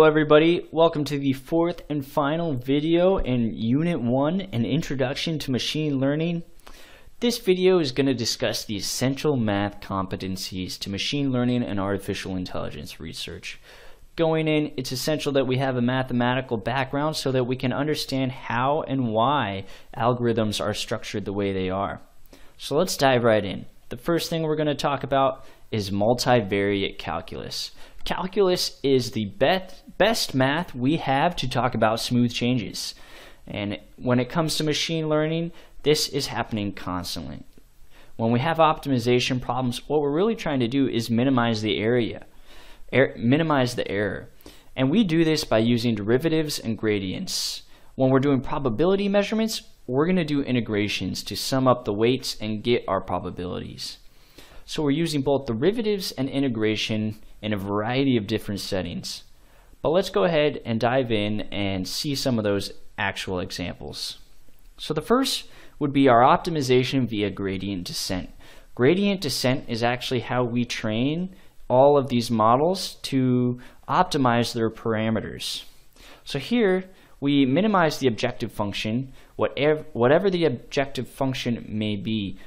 Hello everybody, welcome to the fourth and final video in Unit 1, an Introduction to Machine Learning. This video is going to discuss the essential math competencies to machine learning and artificial intelligence research. Going in, it's essential that we have a mathematical background so that we can understand how and why algorithms are structured the way they are. So let's dive right in. The first thing we're going to talk about is multivariate calculus. Calculus is the best math we have to talk about smooth changes. And when it comes to machine learning, this is happening constantly. When we have optimization problems, what we're really trying to do is minimize the error. And we do this by using derivatives and gradients. When we're doing probability measurements, we're going to do integrations to sum up the weights and get our probabilities. So we're using both derivatives and integration in a variety of different settings. But let's go ahead and dive in and see some of those actual examples. So the first would be our optimization via gradient descent. Gradient descent is actually how we train all of these models to optimize their parameters. So here we minimize the objective function, whatever the objective function may be.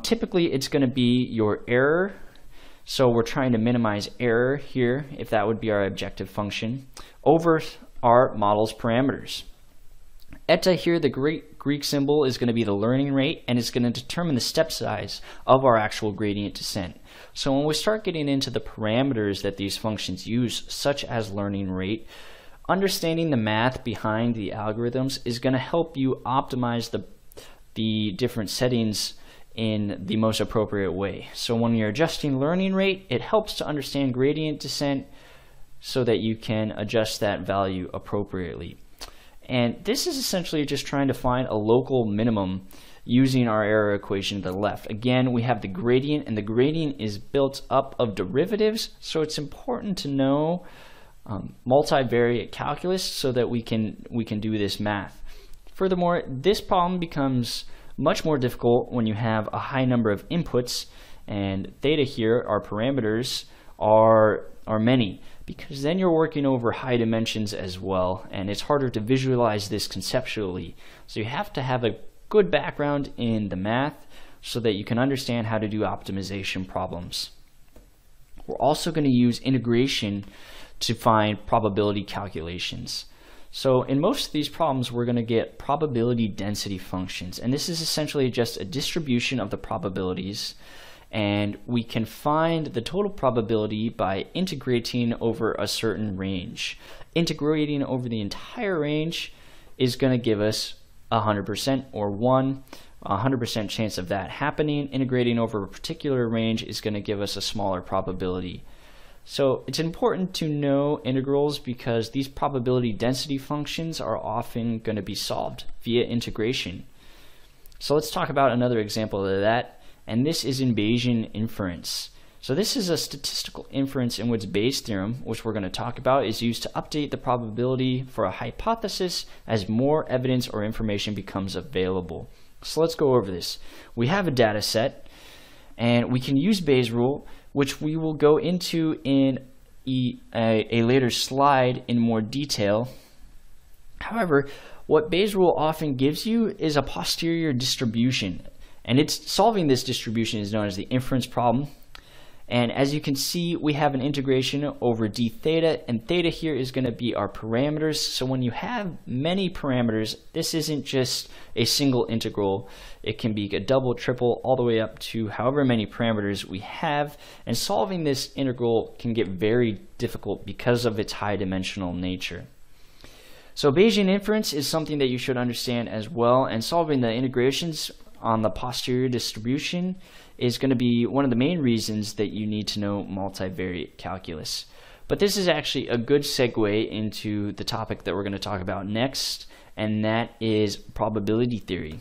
Typically it's going to be your error, so we're trying to minimize error here, if that would be our objective function, over our model's parameters. Eta here, the Greek symbol, is going to be the learning rate, and it's going to determine the step size of our actual gradient descent. So when we start getting into the parameters that these functions use, such as learning rate, understanding the math behind the algorithms is going to help you optimize the different settings in the most appropriate way. So when you're adjusting learning rate, it helps to understand gradient descent so that you can adjust that value appropriately. And this is essentially just trying to find a local minimum using our error equation to the left. Again, we have the gradient, and the gradient is built up of derivatives, so it's important to know multivariate calculus so that we can do this math. Furthermore, this problem becomes much more difficult when you have a high number of inputs, and theta here, our parameters, are many, because then you're working over high dimensions as well, and it's harder to visualize this conceptually. So you have to have a good background in the math so that you can understand how to do optimization problems. We're also going to use integration to find probability calculations. So in most of these problems, we're going to get probability density functions, and this is essentially just a distribution of the probabilities, and we can find the total probability by integrating over a certain range. Integrating over the entire range is going to give us 100% or 100% chance of that happening. Integrating over a particular range is going to give us a smaller probability. So it's important to know integrals because these probability density functions are often going to be solved via integration. So let's talk about another example of that, and this is in Bayesian inference. So this is a statistical inference in which Bayes' theorem, which we're going to talk about, is used to update the probability for a hypothesis as more evidence or information becomes available. So let's go over this. We have a data set, and we can use Bayes' rule, which we will go into in a later slide in more detail. However, what Bayes' rule often gives you is a posterior distribution, and solving this distribution is known as the inference problem. And as you can see, we have an integration over d theta, and theta here is going to be our parameters. So when you have many parameters, this isn't just a single integral. It can be a double, triple, all the way up to however many parameters we have. And solving this integral can get very difficult because of its high dimensional nature. So Bayesian inference is something that you should understand as well, and solving the integrations on the posterior distribution is going to be one of the main reasons that you need to know multivariate calculus. But this is actually a good segue into the topic that we're going to talk about next, and that is probability theory.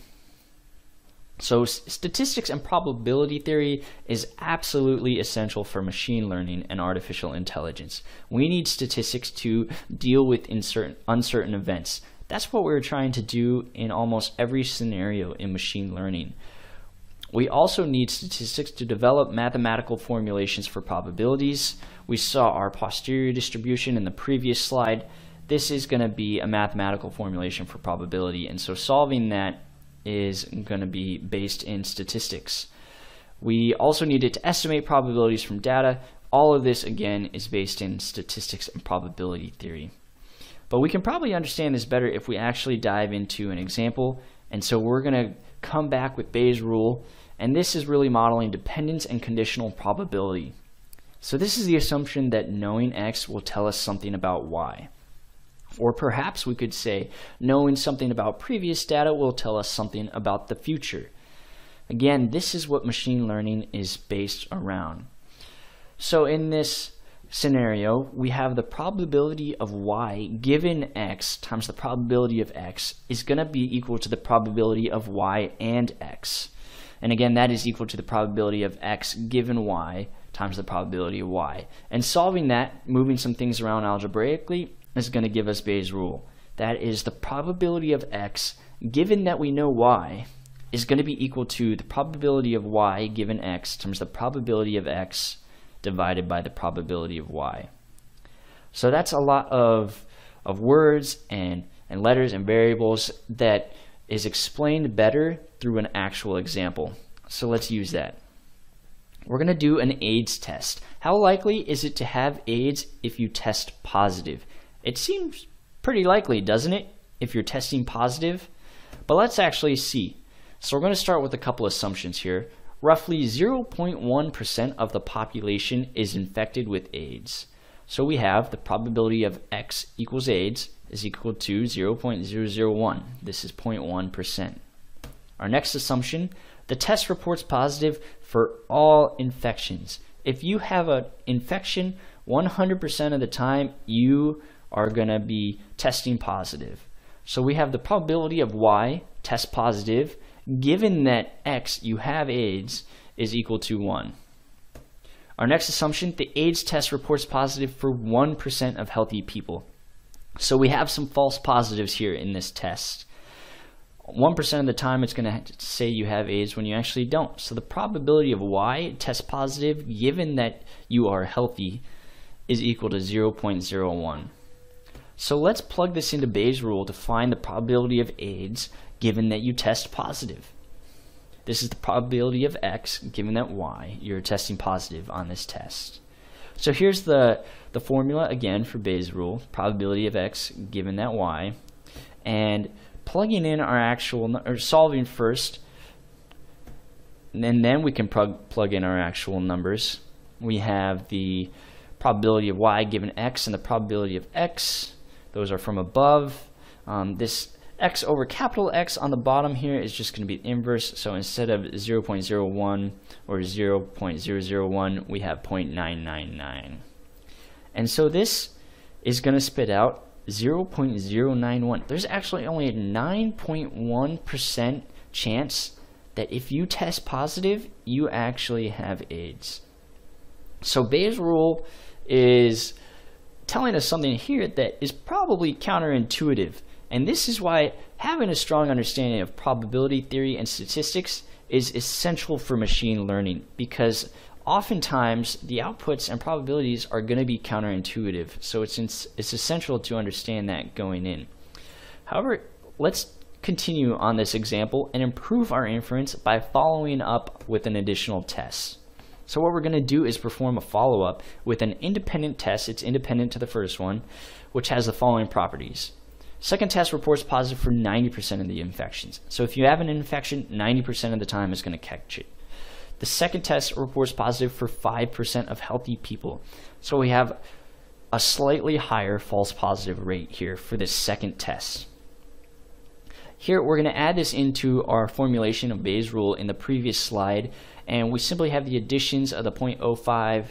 So statistics and probability theory is absolutely essential for machine learning and artificial intelligence. We need statistics to deal with uncertain events. That's what we're trying to do in almost every scenario in machine learning. We also need statistics to develop mathematical formulations for probabilities. We saw our posterior distribution in the previous slide. This is going to be a mathematical formulation for probability, and so solving that is going to be based in statistics. We also needed to estimate probabilities from data. All of this, again, is based in statistics and probability theory. But we can probably understand this better if we actually dive into an example, and so we're going to come back with Bayes' rule, and this is really modeling dependence and conditional probability. So this is the assumption that knowing X will tell us something about Y. Or perhaps we could say knowing something about previous data will tell us something about the future. Again, this is what machine learning is based around. So in this scenario, we have the probability of Y given X times the probability of X is going to be equal to the probability of Y and X. And again, that is equal to the probability of X given Y times the probability of Y. And solving that, moving some things around algebraically, is going to give us Bayes' rule. That is, the probability of X given that we know Y is going to be equal to the probability of Y given X times the probability of X divided by the probability of Y. So that's a lot of words and letters and variables that is explained better through an actual example. So let's use that. We're going to do an AIDS test. How likely is it to have AIDS if you test positive? It seems pretty likely, doesn't it, if you're testing positive? But let's actually see. So we're going to start with a couple assumptions here. Roughly 0.1% of the population is infected with AIDS. So we have the probability of X equals AIDS is equal to 0.001. This is 0.1%. Our next assumption, the test reports positive for all infections. If you have an infection, 100% of the time you are going to be testing positive. So we have the probability of Y, test positive, given that X, you have AIDS, is equal to 1. Our next assumption, the AIDS test reports positive for 1% of healthy people. So we have some false positives here in this test. 1% of the time it's going to say you have AIDS when you actually don't. So the probability of Y, test positive, given that you are healthy, is equal to 0.01. So let's plug this into Bayes' rule to find the probability of AIDS given that you test positive. This is the probability of X given that Y, you're testing positive on this test. So here's the formula again for Bayes' rule, probability of X given that Y, and plugging in our actual, or solving first, and then we can plug in our actual numbers. We have the probability of Y given X and the probability of X. Those are from above. This X over capital X on the bottom here is just going to be the inverse. So instead of 0.01 or 0.001, we have 0.999. And so this is going to spit out 0.091. There's actually only a 9.1% chance that if you test positive, you actually have AIDS. So Bayes' rule is telling us something here that is probably counterintuitive. And this is why having a strong understanding of probability theory and statistics is essential for machine learning, because oftentimes the outputs and probabilities are going to be counterintuitive. So it's essential to understand that going in. However, let's continue on this example and improve our inference by following up with an additional test. So what we're going to do is perform a follow-up with an independent test. It's independent to the first one, which has the following properties. Second test reports positive for 90% of the infections. So if you have an infection, 90% of the time it's going to catch it. The second test reports positive for 5% of healthy people. So we have a slightly higher false positive rate here for this second test. Here we're going to add this into our formulation of Bayes' rule in the previous slide, and we simply have the additions of the 0.05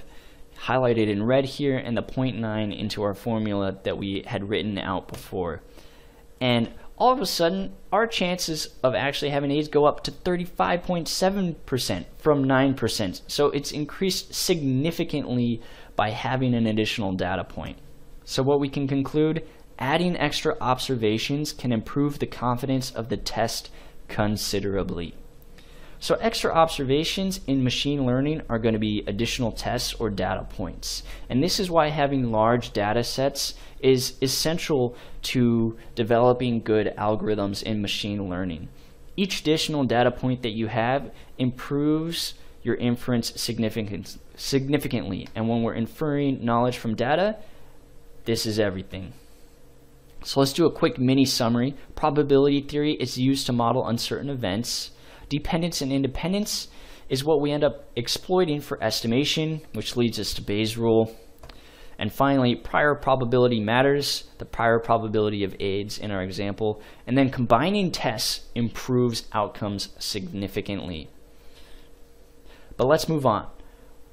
highlighted in red here and the 0.9 into our formula that we had written out before. And all of a sudden, our chances of actually having AIDS go up to 35.7% from 9%. So it's increased significantly by having an additional data point. So what we can conclude, adding extra observations can improve the confidence of the test considerably. So extra observations in machine learning are going to be additional tests or data points. And this is why having large data sets is essential to developing good algorithms in machine learning. Each additional data point that you have improves your inference significantly. And when we're inferring knowledge from data, this is everything. So let's do a quick mini summary. Probability theory is used to model uncertain events. Dependence and independence is what we end up exploiting for estimation, which leads us to Bayes' rule. And finally, prior probability matters, the prior probability of AIDS in our example. And then combining tests improves outcomes significantly. But let's move on.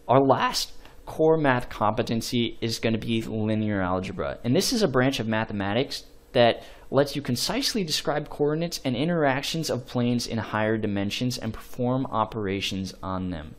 Our last core math competency is going to be linear algebra. And this is a branch of mathematics that lets you concisely describe coordinates and interactions of planes in higher dimensions and perform operations on them.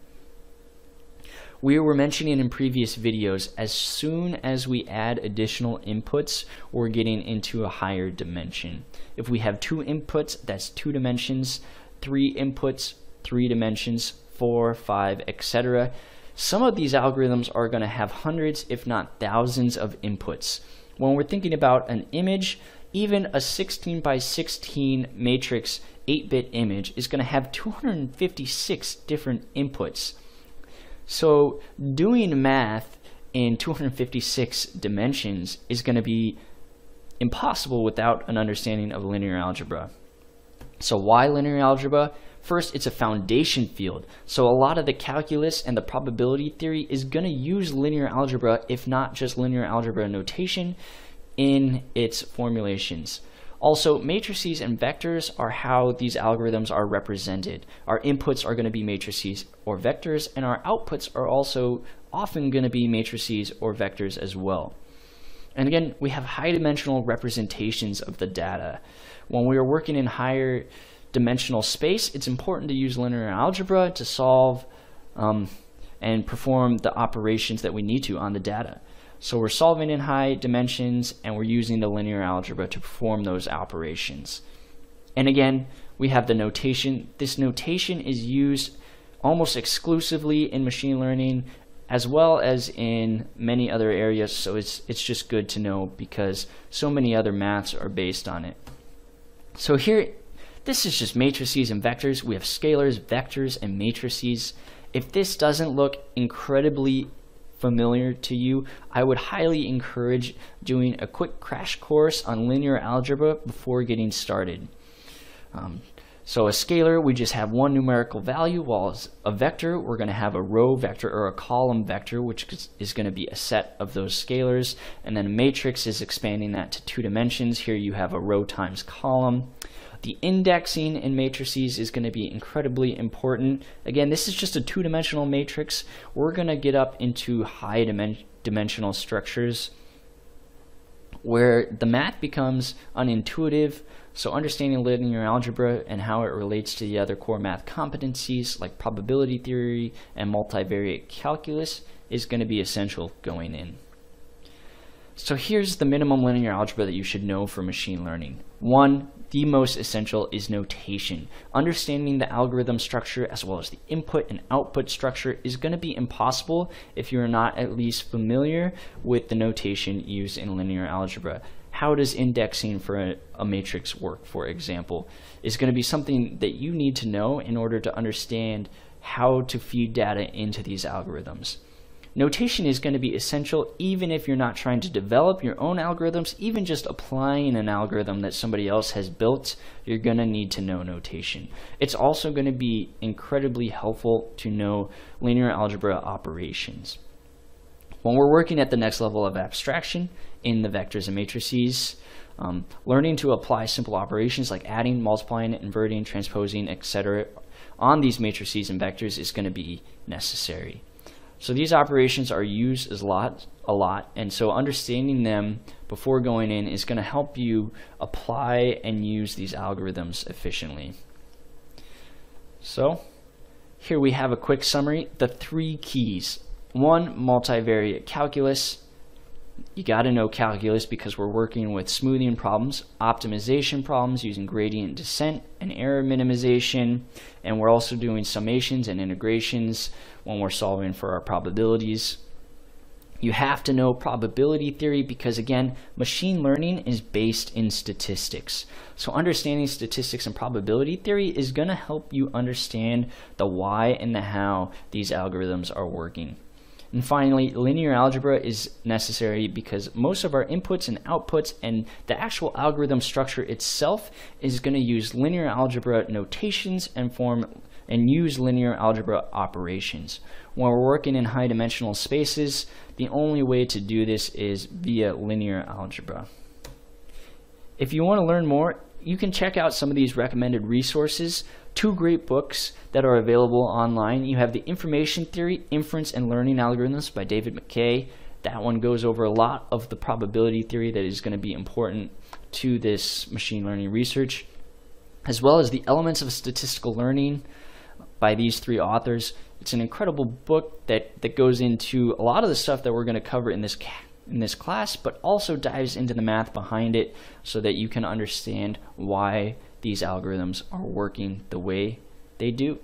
We were mentioning in previous videos, as soon as we add additional inputs, we're getting into a higher dimension. If we have 2 inputs, that's 2 dimensions, 3 inputs, 3 dimensions, 4, 5, etc. Some of these algorithms are going to have hundreds, if not thousands, of inputs. When we're thinking about an image, even a 16 by 16 matrix 8-bit image is going to have 256 different inputs. So doing math in 256 dimensions is going to be impossible without an understanding of linear algebra. So why linear algebra? First, it's a foundation field. So a lot of the calculus and the probability theory is going to use linear algebra, if not just linear algebra notation, in its formulations. Also, matrices and vectors are how these algorithms are represented. Our inputs are going to be matrices or vectors, and our outputs are also often going to be matrices or vectors as well. And again, we have high dimensional representations of the data. When we are working in higher dimensional space, it's important to use linear algebra to solve and perform the operations that we need to on the data. So we're solving in high dimensions and we're using the linear algebra to perform those operations. And again, we have the notation. This notation is used almost exclusively in machine learning as well as in many other areas, so it's just good to know because so many other maths are based on it. So here, this is just matrices and vectors. We have scalars, vectors, and matrices. If this doesn't look incredibly familiar to you, I would highly encourage doing a quick crash course on linear algebra before getting started. So a scalar, we just have one numerical value, while as a vector, we're going to have a row vector or a column vector, which is going to be a set of those scalars. And then a matrix is expanding that to 2 dimensions. Here you have a row times column. The indexing in matrices is going to be incredibly important. Again, this is just a 2-dimensional matrix. We're going to get up into high dimensional structures where the math becomes unintuitive. So understanding linear algebra and how it relates to the other core math competencies like probability theory and multivariate calculus is going to be essential going in. So here's the minimum linear algebra that you should know for machine learning. 1, the most essential is notation. Understanding the algorithm structure as well as the input and output structure is going to be impossible if you're not at least familiar with the notation used in linear algebra. How does indexing for a matrix work, for example, is going to be something that you need to know in order to understand how to feed data into these algorithms. Notation is going to be essential even if you're not trying to develop your own algorithms. Even just applying an algorithm that somebody else has built, you're going to need to know notation. It's also going to be incredibly helpful to know linear algebra operations. When we're working at the next level of abstraction in the vectors and matrices, learning to apply simple operations like adding, multiplying, inverting, transposing, etc. on these matrices and vectors is going to be necessary. So these operations are used a lot, and so understanding them before going in is going to help you apply and use these algorithms efficiently. So here we have a quick summary. The 3 keys. 1, multivariate calculus. You got to know calculus because we're working with smoothing problems, optimization problems using gradient descent and error minimization, and we're also doing summations and integrations when we're solving for our probabilities. You have to know probability theory because, again, machine learning is based in statistics. So understanding statistics and probability theory is going to help you understand the why and the how these algorithms are working. And finally, linear algebra is necessary because most of our inputs and outputs and the actual algorithm structure itself is going to use linear algebra notations and use linear algebra operations. When we're working in high dimensional spaces, the only way to do this is via linear algebra. If you want to learn more, you can check out some of these recommended resources. 2 great books that are available online. You have The Information Theory, Inference and Learning Algorithms by David McKay. That one goes over a lot of the probability theory that is going to be important to this machine learning research, as well as The Elements of Statistical Learning by these 3 authors. It's an incredible book that goes into a lot of the stuff that we're going to cover in this class, but also dives into the math behind it so that you can understand why these algorithms are working the way they do.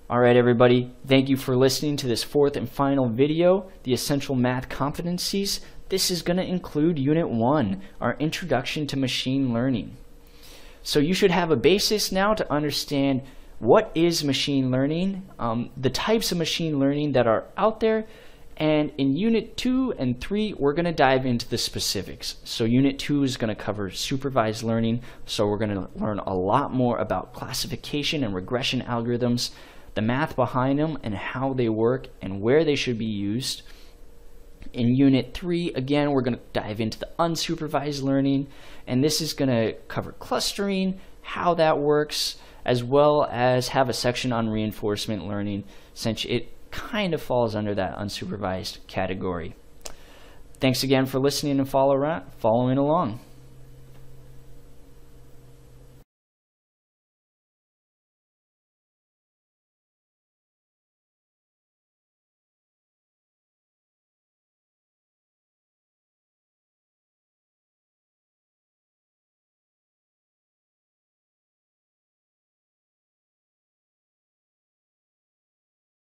Alright everybody, thank you for listening to this 4th and final video, the Essential Math Competencies. This is going to include Unit 1, our Introduction to Machine Learning. So you should have a basis now to understand what is machine learning, the types of machine learning that are out there, and in Unit 2 and 3, we're going to dive into the specifics. So Unit 2 is going to cover supervised learning, so we're going to learn a lot more about classification and regression algorithms, the math behind them and how they work and where they should be used. In Unit 3, again, we're going to dive into the unsupervised learning, and this is going to cover clustering, how that works, as well as have a section on reinforcement learning, since it kind of falls under that unsupervised category. Thanks again for listening and following along.